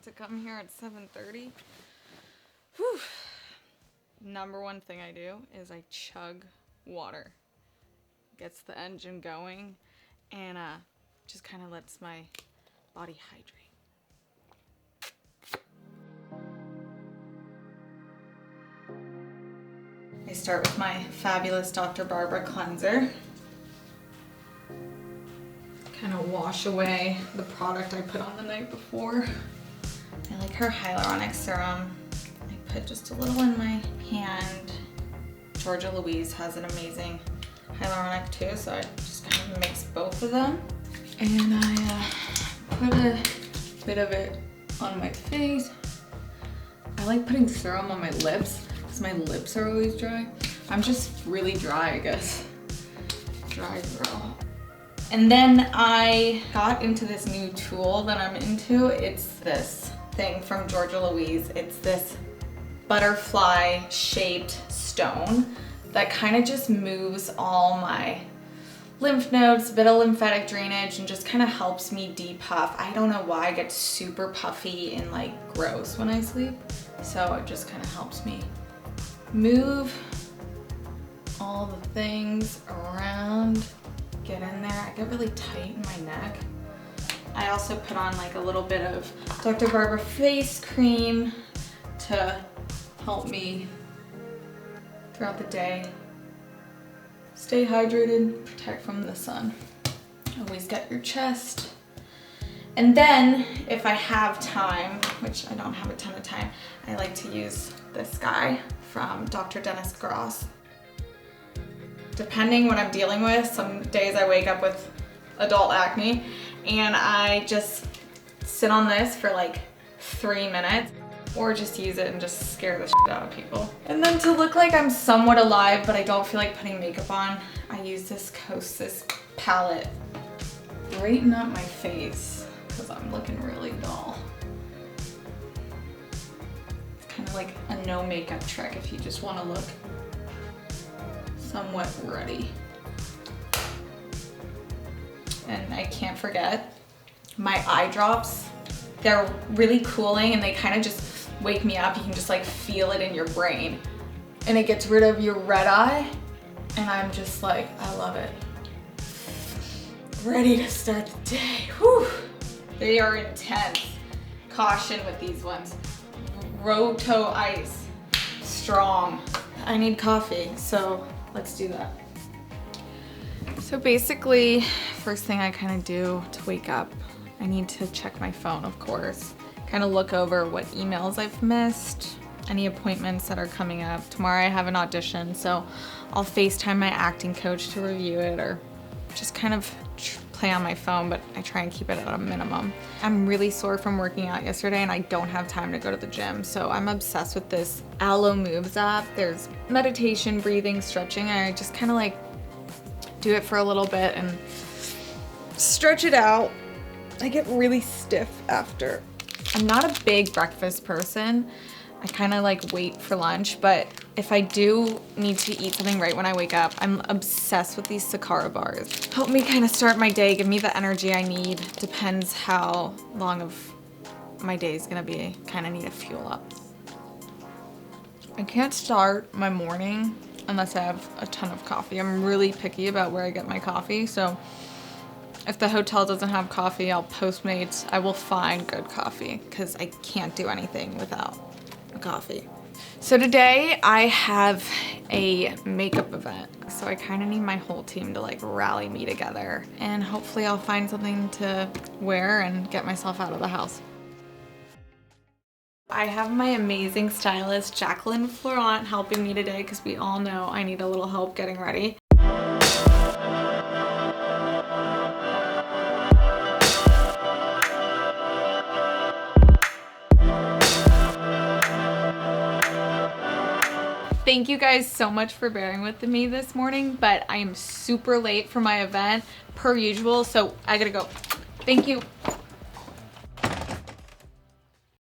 to come here at 7:30. Whew. Number one thing I do is I chug water. Gets the engine going and just kind of lets my body hydrate. I start with my fabulous Dr. Barbara cleanser. Kind of wash away the product I put on the night before. I like her hyaluronic serum. I put just a little in my hand. Georgia Louise has an amazing hyaluronic too, so I just kind of mix both of them. And I put a bit of it on my face. I like putting serum on my lips because my lips are always dry. I'm just really dry, I guess. Dry girl. And then I got into this new tool that I'm into. It's this thing from Georgia Louise. It's this butterfly shaped stone that kind of just moves all my lymph nodes, a bit of lymphatic drainage, and just kind of helps me depuff. I don't know why I get super puffy and like gross when I sleep. So it just kind of helps me move all the things around, get in there. I get really tight in my neck. I also put on like a little bit of Dr. Barbara face cream to help me throughout the day. Stay hydrated, protect from the sun. Always get your chest. And then if I have time, which I don't have a ton of time, I like to use this guy from Dr. Dennis Gross. Depending what I'm dealing with, some days I wake up with adult acne and I just sit on this for like 3 minutes or just use it and just scare the shit out of people. And then to look like I'm somewhat alive but I don't feel like putting makeup on, I use this Kosas palette. Brighten up my face because I'm looking really dull. It's kind of like a no makeup trick if you just want to look somewhat ready. And I can't forget my eye drops. They're really cooling and they kind of just wake me up. You can just like feel it in your brain and it gets rid of your red eye and I'm just like, I love it. Ready to start the day. Whew. They are intense. Caution with these ones. Roto Ice, strong. I need coffee, so let's do that. So basically, first thing I kind of do to wake up, I need to check my phone, of course. Kind of look over what emails I've missed, any appointments that are coming up. Tomorrow I have an audition, so I'll FaceTime my acting coach to review it or just kind of play on my phone, but I try and keep it at a minimum. I'm really sore from working out yesterday and I don't have time to go to the gym, so I'm obsessed with this ELLE Moves app. There's meditation, breathing, stretching, and I just kind of like do it for a little bit and stretch it out. I get really stiff after. I'm not a big breakfast person. I kind of like wait for lunch, but if I do need to eat something right when I wake up, I'm obsessed with these Sakara bars. Help me kind of start my day, give me the energy I need. Depends how long of my day is gonna be. Kind of need to fuel up. I can't start my morning unless I have a ton of coffee. I'm really picky about where I get my coffee, so if the hotel doesn't have coffee, I'll Postmates. I will find good coffee because I can't do anything without a coffee. So today I have a makeup event, so I kind of need my whole team to like rally me together, and hopefully I'll find something to wear and get myself out of the house. I have my amazing stylist Jacqueline Florent helping me today because we all know I need a little help getting ready. Thank you guys so much for bearing with me this morning, but I am super late for my event per usual, so I gotta go. Thank you.